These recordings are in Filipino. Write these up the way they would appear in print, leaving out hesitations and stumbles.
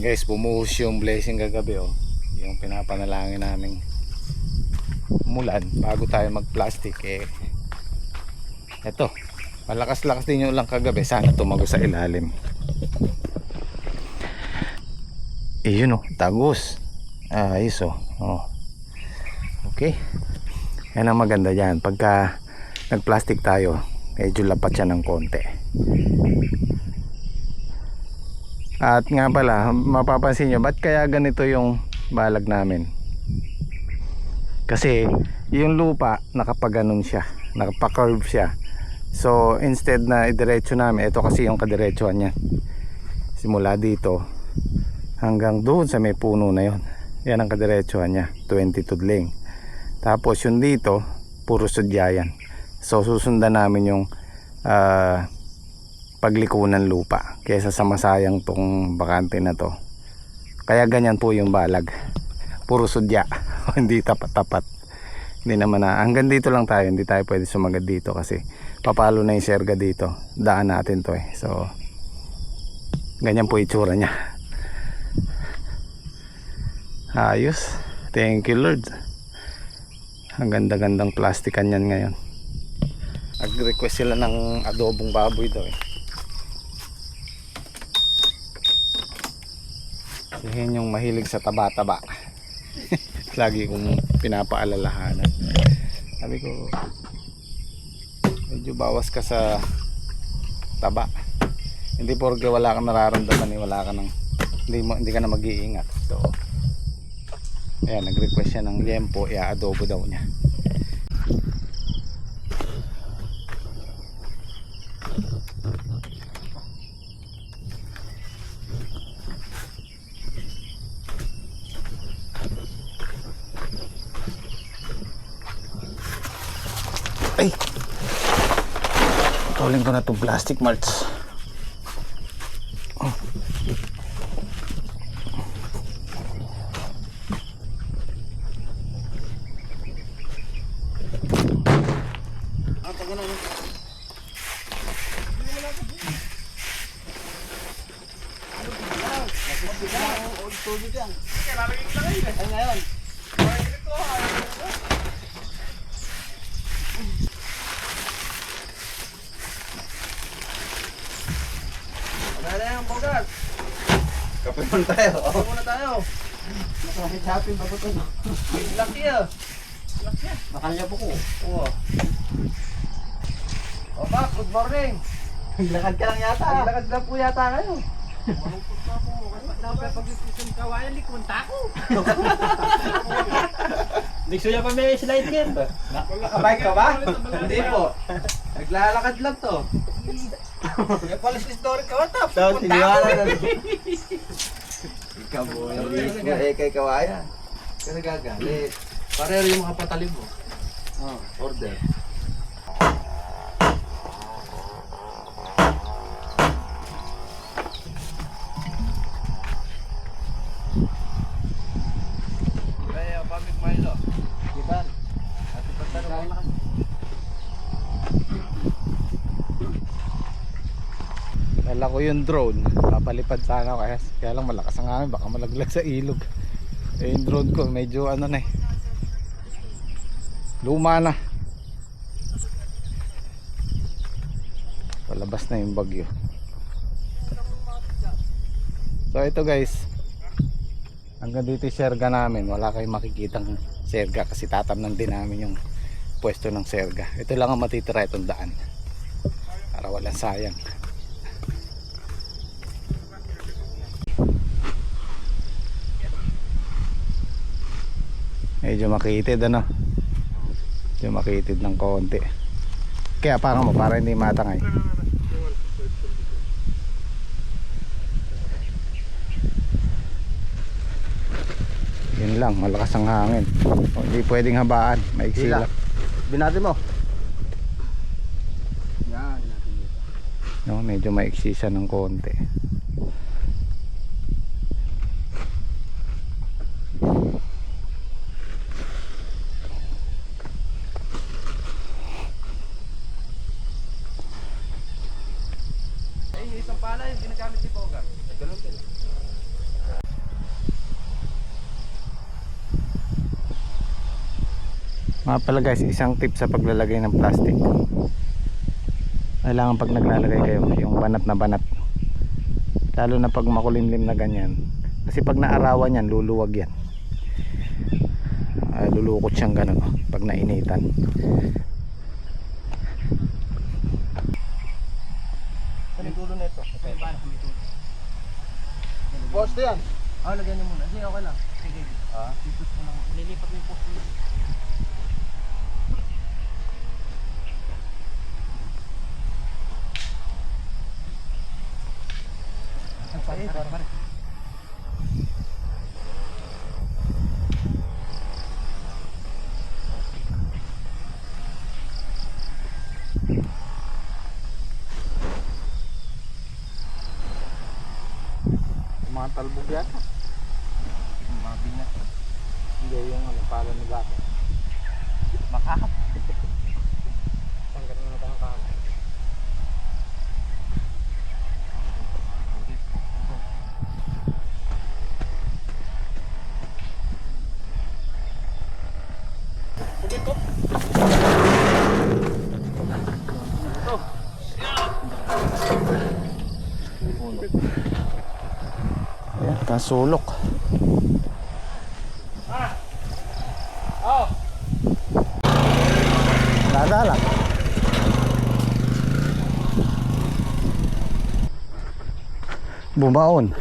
Guys, bumuhos yung blessing kagabi oh. Yung pinapanalangin namin umulan bago tayo mag plastic eto, malakas-lakas din yung ulang kagabi. Sana tumago sa ilalim. Yun oh, tagos. Ayos oh. Okay. Yan ang maganda dyan. Pagka nag plastic tayo, medyo lapat siya ng konti. At nga pala, mapapansin nyo, ba't kaya ganito yung balag namin? Kasi yung lupa nakapaganon siya, nakapa-curve siya. So instead na idiretso namin, ito kasi yung kadiretsuhan niya, simula dito hanggang doon sa may puno na yon. Yan ang kadiretsuhan niya, 20 tudling. Tapos yung dito, puro sudya yan. So susundan namin yung pagliko ng lupa kaysa sa masayang tong bakante na to. Kaya ganyan po yung balag, puro sudya. Hindi tapat-tapat. Hindi naman na, hanggang dito lang tayo, hindi tayo pwede sumagad dito kasi papalo na yung serga dito. Daan natin to so ganyan po itsura nya. Ayos. Thank you Lord. Ang ganda-gandang plastikan yan ngayon. Nag-request sila ng adobong baboy daw Yan yung mahilig sa taba-taba. Lagi kong pinapaalalahanan. Sabi ko, medyo bawas ka sa taba. Hindi porke wala kang nararamdaman, wala ka ng, hindi ka na mag-iingat. So, ayan, nag-request siya ng liempo, i-adobo daw niya. Ay, tuling ko na itong plastic marts. Kape muna tayo. Kape muna tayo. Nakahit-hapin ba ito? Laki ah. Nakalya po ko. Oo. O Pak, good morning. Naglakad ka lang yata. Naglakad lang po yata kayo. Malungkot na ako. Dapat pag-istisyon kawayan, likunta ko. Gusto niya pa may slide kit. Nakabike ka ba? Hindi po. Naglalakad lang to. Yung pala sa story ka, what up? Tapos siniwala na rin. Ikaw mo. Kay kawayan. Kasi gagalit. Parero yung mga patalib mo. Order. Kaya pamig Milo. Iban. Ati pagtaro na kami. Dala ko yung drone, papalipad sana ako kaya lang malakas ang hangin, baka malaglag sa ilog. Yung drone ko medyo ano na luma na, palabas na yung bagyo. So ito guys, hanggang dito yung serga namin. Wala kayong makikitang serga kasi tatamnan din namin yung pwesto ng serga. Ito lang ang matitira itong daan para walang sayang. Medyo makitid medyo makitid ng konti, kaya parang mo para hindi matangay. Yun lang, malakas ang hangin. Hindi pwedeng habaan, maiksi lang. Binati mo. No, medyo maiksi siya ng konti. Ay, isang pala yung ginagamit ni Poga. Ganun din. Mga pala guys, isang tip sa paglalagay ng plastic. Kailangan pag naglalagay kayo, yung banat na banat. Lalo na pag makulimlim na ganyan. Kasi pag naarawan yan, luluwag yan. Lulukot siyang ganun pag nainitan. Ano dulo nito? Poste yan. Lagyan niyo muna. Sige, okay lang. Sige. Ipot mo lang. Lilipat mo yung poste niya. Pare. Mga talbog yata. Mabinat. Hindi yung pala ni Baka. Makakap. Tanggal na natin ang kaka. Ayan, kasulok. Dada lang. Bumaon.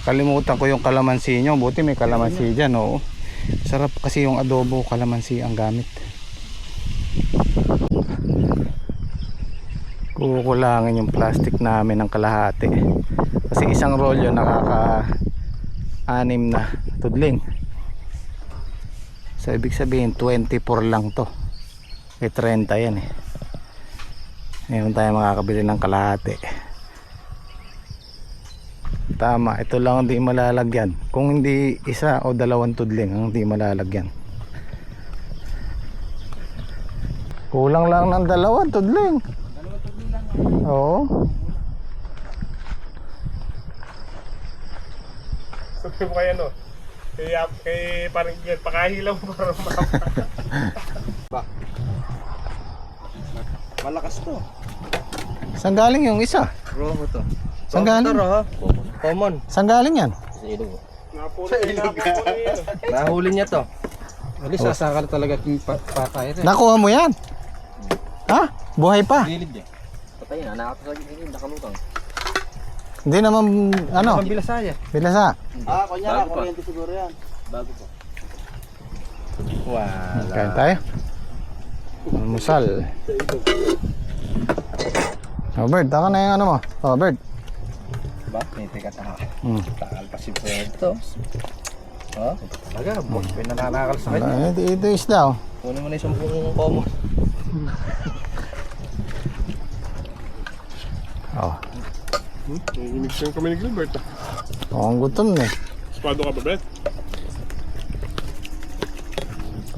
Kalimutan ko yung kalamansi nyo. Buti may kalamansi dyan, oo. Sarap kasi yung adobo, kalamansi ang gamit. Kukulangin yung plastic namin ng kalahati. Kasi isang rolyo nakaka-6 na tudling. So ibig sabihin 24 lang to. 30 yan eh. Ngayon tayo makakabili ng kalahati. Tama, ito lang hindi malalagyan. Kung hindi isa o 2 tudling ang hindi malalagyan. Kulang lang ng 2 tudling. 2 tudling lang. Oo. Sabi mo kaya no? Kay parang yan, pakahilaw para Ba. Malakas to. Saan galing yung isa? Roho to. Saan galing? Common. Saan galing yan? Sa ilog. Sa ilog ka. Nahuli niya to. Alis, sasakal talaga yung patay rin. Nakuha mo yan? Ha? Buhay pa? Gilid niya. Patay na. Nakakasagin din. Nakalutang. Hindi naman ano? Bilasaya. Bilasa. Kunyara. Kuryente siguro yan. Bago po. Wala. Kain tayo. Almusal. Oh Bird, taka na yung ano mo. Oh Bird. Ba? May teka tayo. Takal pa si Puerto. Oh? Talaga. Pinananakal sa kanya. Ito isda oh. Kunin mo na yung 10 common. Oh. Mix yung kami ni Gilbert. Mukhang gutom na eh. Spado ka ba, Bet?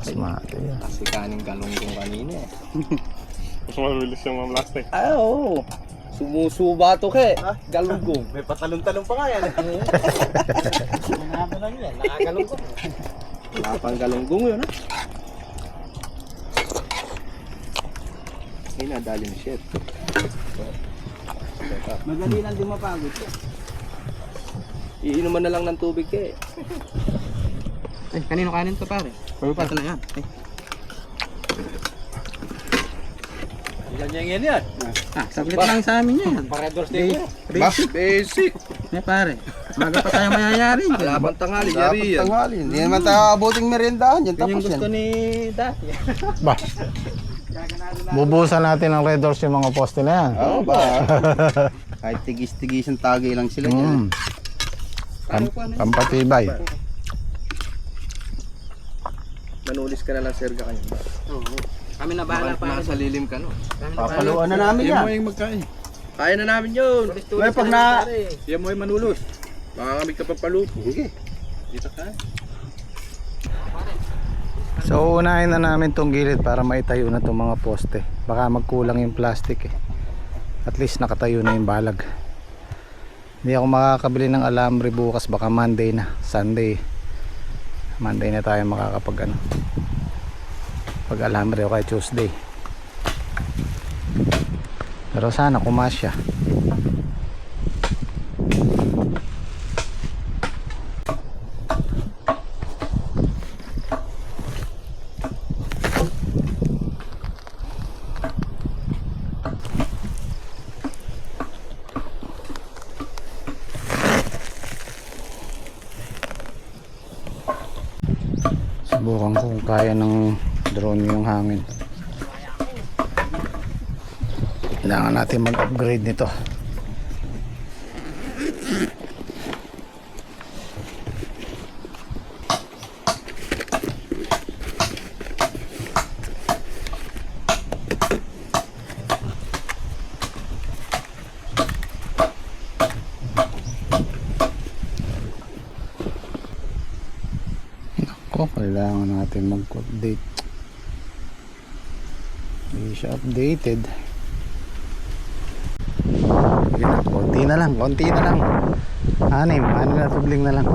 Pasmate yan. Kasi kaning galunggong kanina eh. Mas mabilis yung mga plastic. Ay, oo. Sumusuba to ke. Galunggong. May patalon-talon pa nga yan. Ano lang yan? Nakagalunggong. Wala pang galunggong yun ha. Ay, nadali ni Chef. Madali lang din mapagod. Iinuman na lang ng tubig ke. Ay, kanino kanin to pare? Ito na yan. Ay. Ilan yan yan? Saglit lang sa amin yan. Paredors din ko. Basic. Eh pare, maga pa tayo mayayari. Alabang tanghali, yari yan. Hindi naman tayo abuting meriendahan. Yan Yan yung gusto ni Dati. Ba? Bubusan natin ng Red Doors yung mga poste na yan. Oo ba? Kahit tigis-tigis ang tagay lang sila dyan. Pampatibay. manulis ka na lang sir ka kanina. Oo. Kami na bahala pa. Nasa lilim ka no. Kami na bahala. Papaluan na namin yan. yung magkain. Kaya na namin yun. May pag na... Yan mo yung manulos. Makakamit ka pa palupo. Sige. Dito ka. So unahin na namin tong gilid para maitayo na tong mga poste. Baka magkulang yung plastic eh. At least nakatayo na yung balag. Hindi ako makakabili ng alambre bukas, baka Monday na, Sunday. Monday na tayo makakapag ano, pag alambre o kaya Tuesday. Pero sana kumasya. Subukan ko kung kaya ng drone yung hangin. Kailangan natin mag-upgrade nito. Kailangan natin mag-update. Hindi siya updated. Yun, konti na lang. Anim na tubling na lang.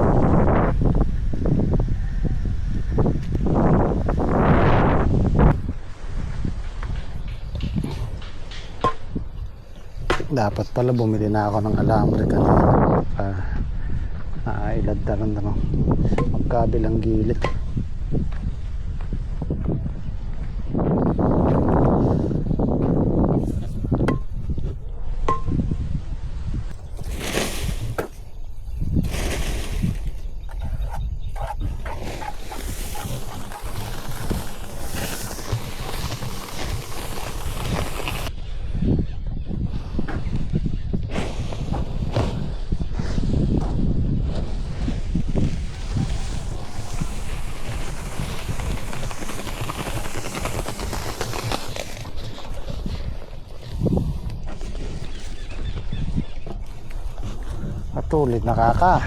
Dapat pala bumili na ako ng alambre kanina. Ilagdaran na magkabilang gilid. Tulit nakaka.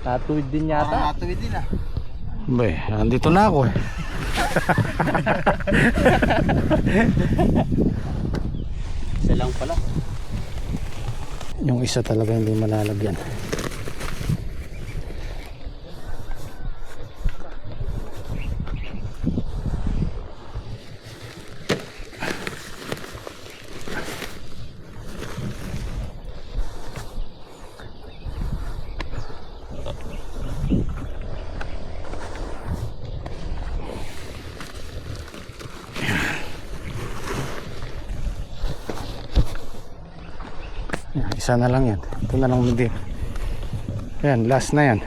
Tatuwid din yata. Natuwid din ah. Be, andito na ako eh. Isa lang pala. Yung isa talaga hindi malalagyan. Isa na lang yan. Ito na lang hindi. Yan, last na yan.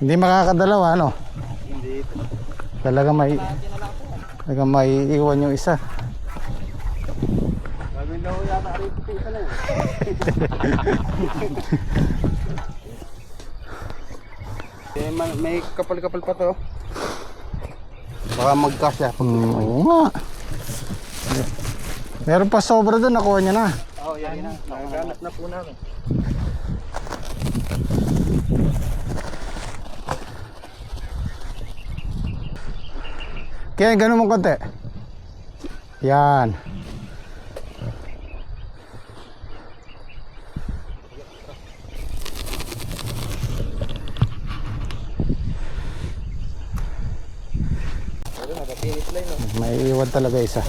Hindi makakadalawa, ano? Hindi. Talaga may iwan yung isa. Gagawin daw yata rito po isa na yan. May kapal-kapal pa to. Baka magkasya. Oo nga. Meron pa sobra doon, nakuha niya na. Oo, yan na. Nakaganap na po namin. Kaya ganun mong konti. Yan. Naka-finish line no? May iwan talaga isa.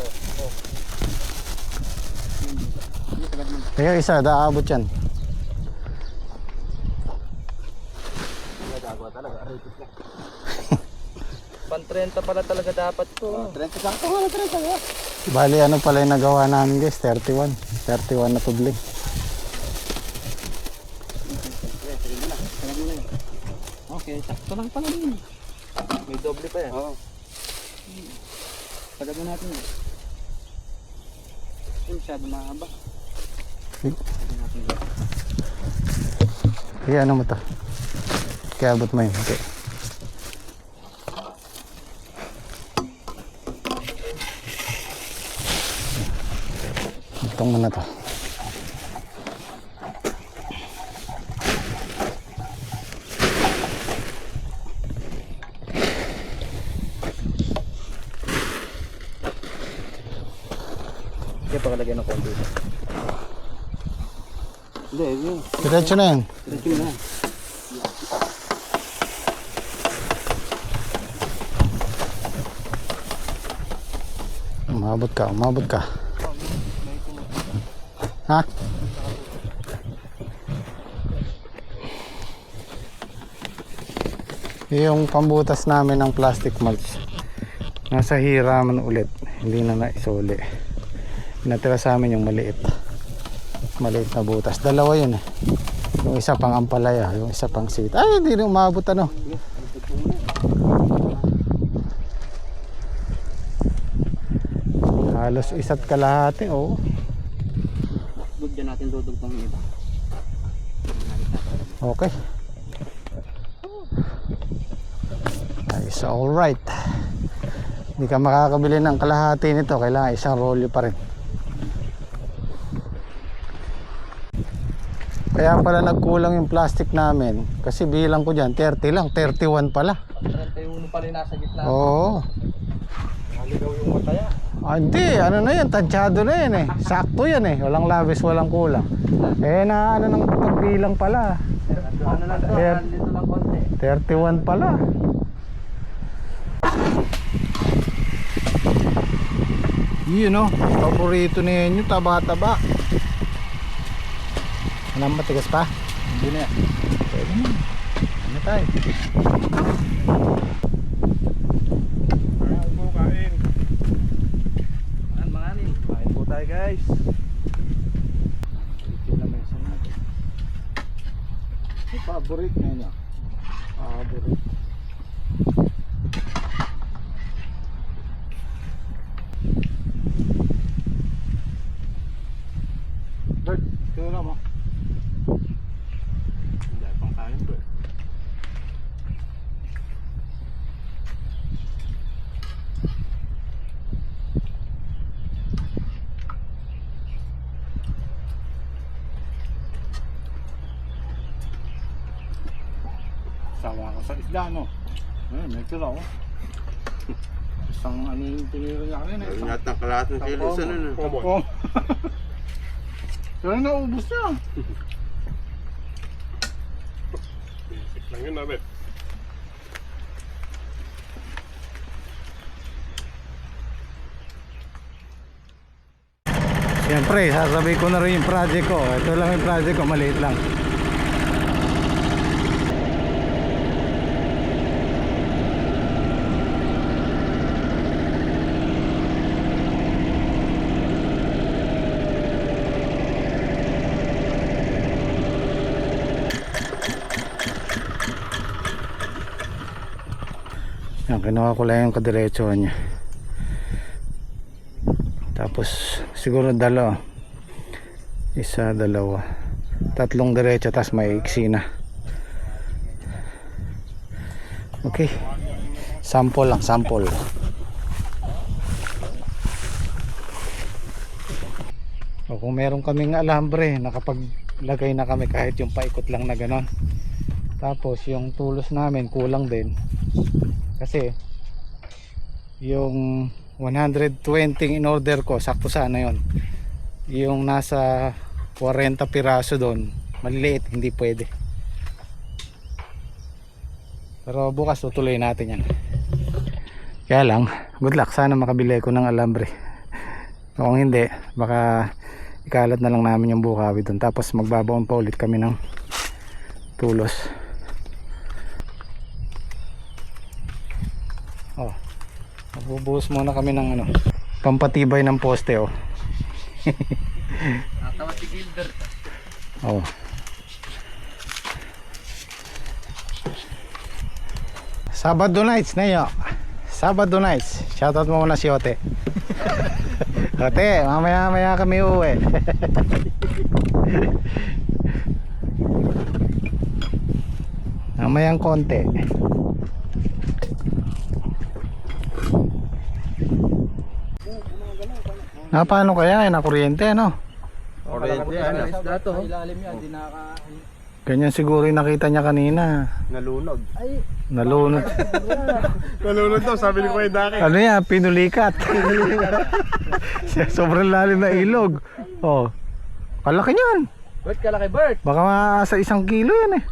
Kaya isa, daabot yan. Pan 30 pala talaga dapat to. 30 sakto nga, 30 nga. Bali ano pala yung nagawa namin guys, 31 na tubling. Okay, sakto lang pala din. May doble pa yan. Oo. Tagad na natin yun. Hindi masyado mahaba. Tagad natin yun. Kaya ano mo to? Kaya abot mo yun. Okay. itong ano to. Kaya pakalagyan ng konti. Hindi, yun. Diretso na yan. Diretso na. Umabot ka, umabot ka. Ha? Yung pambutas namin ng plastic mulch nasa hiraman ulit, hindi na naisuli. Natira sa amin yung maliit na butas, dalawa yun eh. Yung isa pang ampalaya, yung isa pang sit. Ay, hindi na umabot ano. Halos isa't kalahati, oh. Good dyan natin dudugtong yung iba. Okay. It's alright. Hindi ka makakabili ng kalahati nito, kailangan isang rolyo pa rin. Kaya pala nagkulang yung plastic namin, kasi bilang ko dyan 30 lang, 31 pala. 31 pa rin nasa gitna. Oo. Haligaw yung mata yan. Ah, hindi, ano na yan, tansyado na yan eh. Sakto yan eh, walang labis, walang kulang. Eh na ano ng pagbilang pala, Ano lang to, dito lang konti. 31 pala. Yun o, paborito ninyo, taba-taba. Ano, matigas pa? Hindi na yan. Pwede na. Ano tayo? Kain po, kain. Mga ani. Kain po tayo guys. Ito na mesa natin. Paborito niya. Paborito. Bert, ito mo. Hindi pang kain po eh. Sawa ka sa isda, no? Eh, may tira, oh. Isang ano yung tinira niya kanina. Ayun natin ang kalahating kilo isa nun. Oo. Pero naubos na. Lang yun, Abet. Siyempre, sasabihin ko na rin yung project ko. Ito lang yung project ko, maliit lang. Yan, kinuha ko lang yung kadiretsuhan niya. Tapos siguro dalawa. Isa, dalawa. Tatlong diretso, tapos may iksi na. Okay. Sample lang, sample. O kung meron kaming alambre, nakapaglagay na kami kahit yung paikot lang na ganon. Tapos yung tulos namin kulang din. Kasi yung 120 in order ko, sakto sana yon. Yung nasa 40 piraso doon, maliliit, hindi pwede. Pero bukas tutuloy natin yan. Kaya lang, good luck, sana makabili ko ng alambre. Kung hindi, baka ikalat na lang namin yung bukawi doon. Tapos magbabaon pa ulit kami ng tulos. Oh, magbubuhos muna kami ng ano, pampatibay ng poste, oh. Natawa si Gilbert. Oh. Sabado nights na yo. Sabado nights. Shoutout mo muna si Ote. Ote, mamaya kami uuwi. Mamayang konti. Paano kaya? Na kuryente, ano? 20 ano. Isda to. Ilalim yan, di naka... Ganyan siguro yung nakita niya kanina. Nalunod. Nalunod. Nalunod daw, sabi ni Kuya Daki. Ano yan? Pinulikat. Sobrang lalim na ilog. Oh. Kalaki niyan. Bert, kalaki Bert. Baka sa 1 kilo yan eh.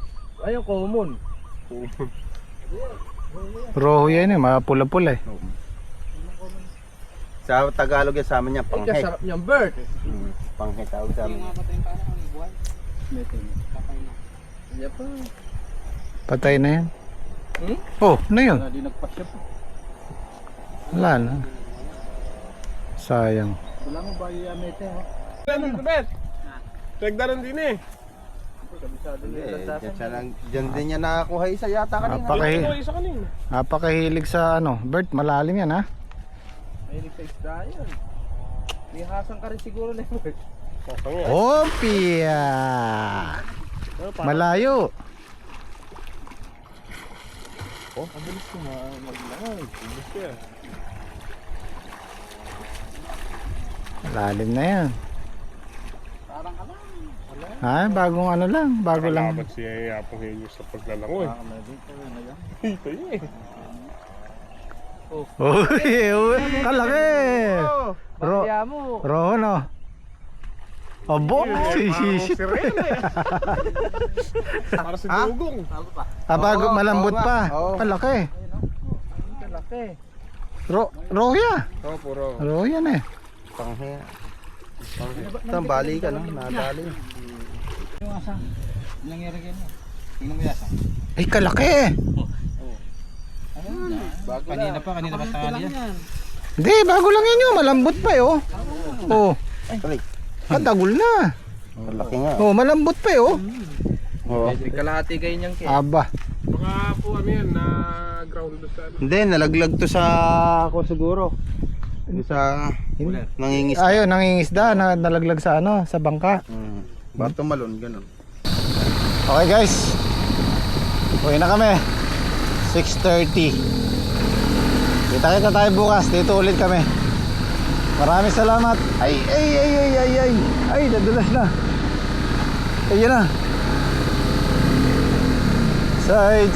Ayun, common. Roho yan eh, mapula-pula eh. Sa Tagalog yan sa amin niya, Ay, panghe. kasarap niyang Bert. Panghe tawag sa amin. Yan pa. Patay na yan. Hmm? Oh, ano yun? Di nagpasya pa. Wala na. Sayang. Wala mo ba yung amete, ha? Bet! Nagdaran din eh. Diyan din niya nakakuha isa yata kanina. Ito isa kanina. Napakahilig sa ano. Bert, malalim yan ha. Mahilig sa isda yan. May hasang ka rin siguro na yun. Opia! Malayo. Malalim na yan. Ha, bagong ano lang, bago lang. Kalaban si Yapong Henyo sa paglalangoy. Ito yun eh. Uy, kalaki. Kaya mo. Roho no. Abo, Si Ren eh. Para si Dugong. bago Oo, malambot oo nga. pa. Oo. Kalaki. Kalaki. Roya. Oh, puro. Roya na eh. Panghe. Ito ang bali ka no, nadali. Yung asang, nangyari ganyan. Tingnan mo yasa. Ay, kalaki. Kanina pa tangali yan. Hindi, bago lang yan yun. Malambot pa eh, oh. Oh, Balik. katagol na. Malaki nga. Oh, malambot pa eh, oh. Oo. May kalahati kayo niyang Aba. Baka po ano yan, na ground doon sa ano. Hindi, nalaglag to sa ako siguro. Yung sa nangingis. Ayun, nangingisda na nalaglag sa ano, sa bangka. Bato malon, ganun. Okay guys, uwi na kami. 6:30. Kita tayo bukas. Dito ulit kami. Maraming salamat. Ay, nadulas na. Ayun na. Say,